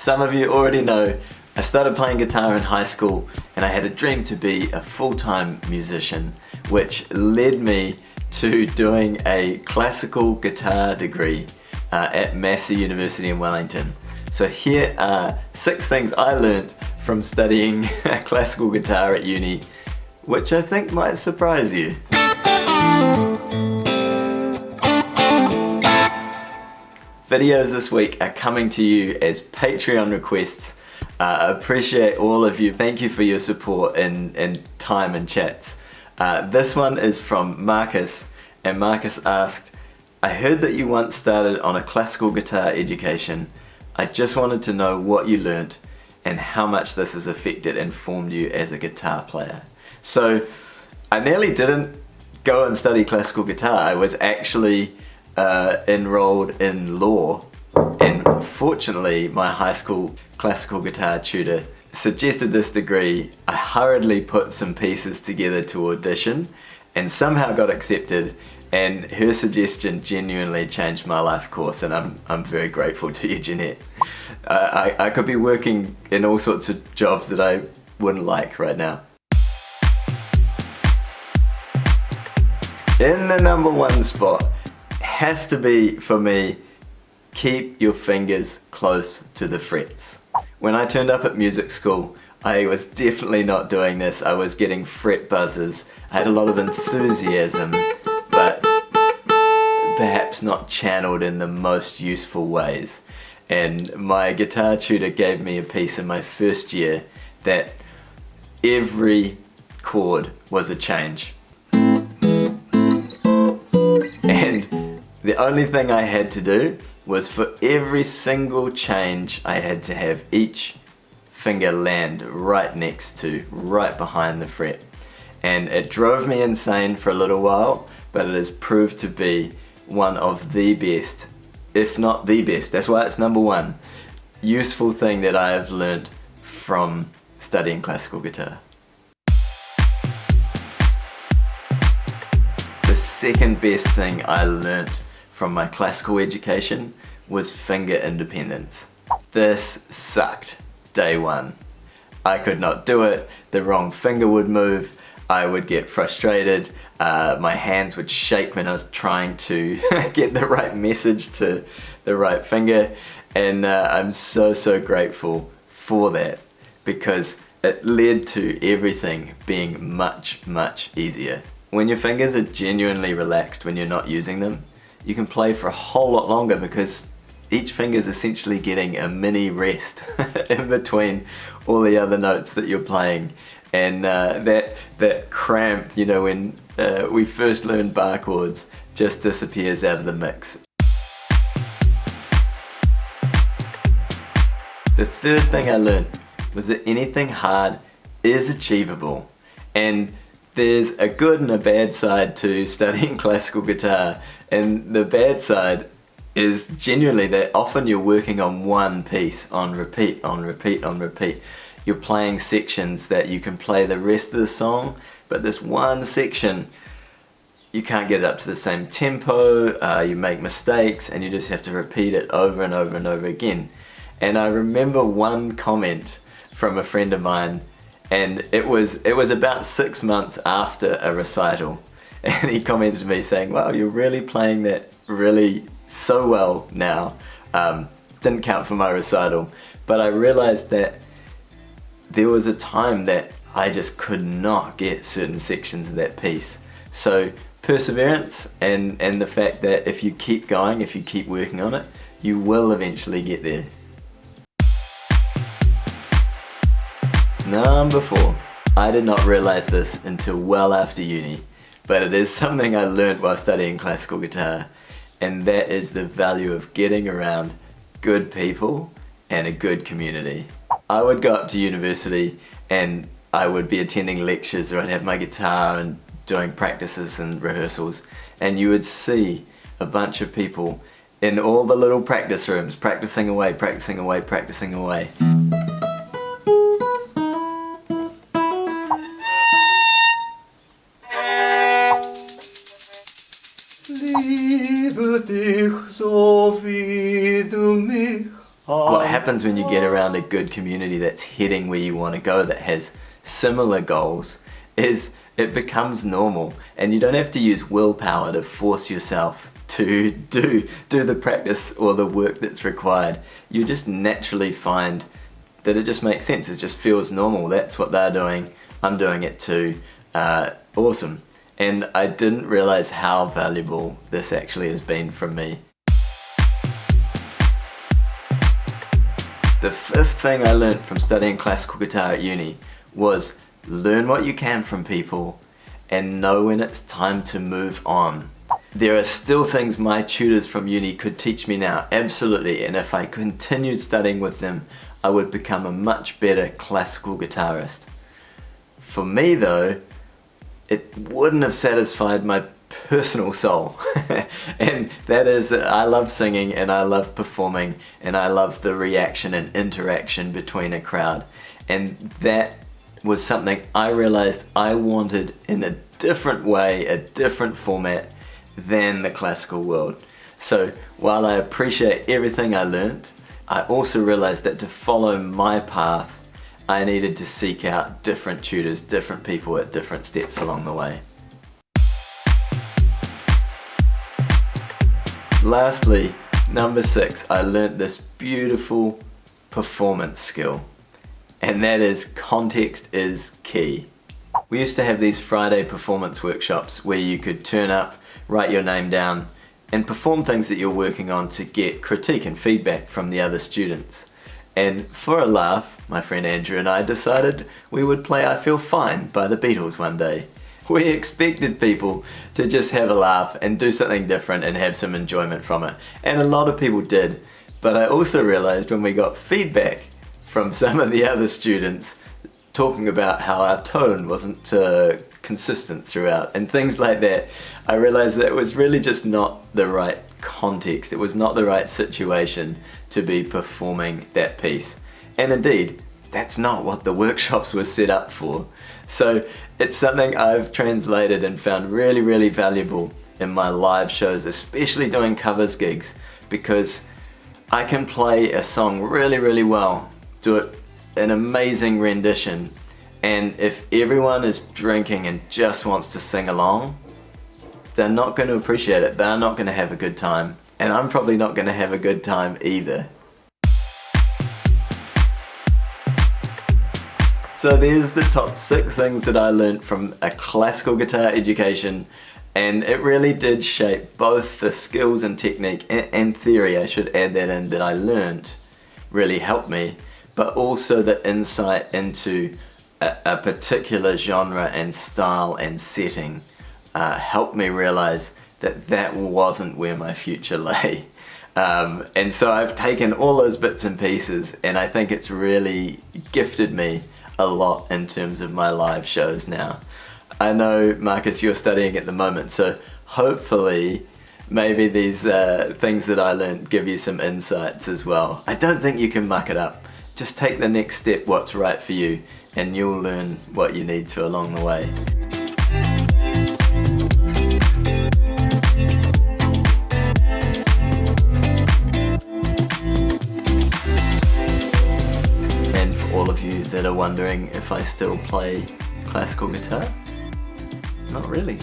Some of you already know I started playing guitar in high school and I had a dream to be a full-time musician, which led me to doing a classical guitar degree at Massey University in Wellington. So here are 6 things I learnt from studying classical guitar at uni, which I think might surprise you. Videos this week are coming to you as Patreon requests. I appreciate all of you. Thank you for your support and time and chats. This one is from Markus, and Markus asked, I heard that you once started on a classical guitar education. I just wanted to know what you learnt and how much this has affected and formed you as a guitar player. So I nearly didn't go and study classical guitar. I was actually enrolled in law, and fortunately my high school classical guitar tutor suggested this degree. I hurriedly put some pieces together to audition and somehow got accepted, and her suggestion genuinely changed my life course, and I'm very grateful to you, Jeanette. I could be working in all sorts of jobs that I wouldn't like right now. In the number 1 spot has to be, for me, keep your fingers close to the frets. When I turned up at music school, I was definitely not doing this. I was getting fret buzzes. I had a lot of enthusiasm, but perhaps not channeled in the most useful ways. And my guitar tutor gave me a piece in my first year that every chord was a change. And the only thing I had to do was for every single change I had to have each finger land right behind the fret. And it drove me insane for a little while, but it has proved to be one of the best, if not the best, that's why it's number 1, useful thing that I have learned from studying classical guitar. The second best thing I learnt from my classical education was finger independence. This sucked day 1. I could not do it, the wrong finger would move, I would get frustrated, my hands would shake when I was trying to get the right message to the right finger, and I'm so grateful for that, because it led to everything being much easier. When your fingers are genuinely relaxed when you're not using them, you can play for a whole lot longer because each finger is essentially getting a mini rest in between all the other notes that you're playing. And that cramp, you know, when we first learned bar chords, just disappears out of the mix. The third thing I learned was that anything hard is achievable. And there's a good and a bad side to studying classical guitar, and the bad side is genuinely that often you're working on one piece on repeat. You're playing sections that you can play the rest of the song, but this one section you can't get it up to the same tempo, you make mistakes, and you just have to repeat it over and over again. And I remember one comment from a friend of mine, and it was about 6 months after a recital, and he commented to me saying, wow, you're really playing that really so well now. Didn't count for my recital, but I realized that there was a time that I just could not get certain sections of that piece. So perseverance and the fact that if you keep going, if you keep working on it, you will eventually get there. Number 4, I did not realize this until well after uni, but it is something I learned while studying classical guitar, and that is the value of getting around good people and a good community. I would go up to university and I would be attending lectures, or I'd have my guitar and doing practices and rehearsals, and you would see a bunch of people in all the little practice rooms practicing away. What happens when you get around a good community that's heading where you want to go, that has similar goals, is it becomes normal, and you don't have to use willpower to force yourself to do the practice or the work that's required. You just naturally find that it just makes sense. It just feels normal. That's what they're doing. I'm doing it too. Awesome. And I didn't realize how valuable this actually has been for me. The fifth thing I learned from studying classical guitar at uni was learn what you can from people and know when it's time to move on. There are still things my tutors from uni could teach me now, absolutely, and if I continued studying with them, I would become a much better classical guitarist. For me though, it wouldn't have satisfied my personal soul. And that is that I love singing and I love performing and I love the reaction and interaction between a crowd. And that was something I realized I wanted in a different way, a different format than the classical world. So while I appreciate everything I learned, I also realized that to follow my path, I needed to seek out different tutors, different people at different steps along the way. Lastly, number 6, I learnt this beautiful performance skill, and that is context is key. We used to have these Friday performance workshops where you could turn up, write your name down, and perform things that you're working on to get critique and feedback from the other students. And for a laugh, my friend Andrew and I decided we would play I Feel Fine by the Beatles one day. We expected people to just have a laugh and do something different and have some enjoyment from it. And a lot of people did. But I also realized when we got feedback from some of the other students talking about how our tone wasn't consistent throughout and things like that, I realized that it was really just not the right context. It was not the right situation to be performing that piece. And indeed, that's not what the workshops were set up for. So it's something I've translated and found really, really valuable in my live shows, especially doing covers gigs, because I can play a song really, really well, do it an amazing rendition, and if everyone is drinking and just wants to sing along, they're not going to appreciate it. They're not going to have a good time, and I'm probably not going to have a good time either. So there's the top 6 things that I learned from a classical guitar education, and it really did shape both the skills and technique and theory, I should add that in, that I learned really helped me, but also the insight into a particular genre and style and setting helped me realize that that wasn't where my future lay. And so I've taken all those bits and pieces, and I think it's really gifted me a lot in terms of my live shows now. I know, Markus, you're studying at the moment, so hopefully maybe these things that I learned give you some insights as well. I don't think you can muck it up. Just take the next step, what's right for you, and you'll learn what you need to along the way. And for all of you that are wondering if I still play classical guitar, not really.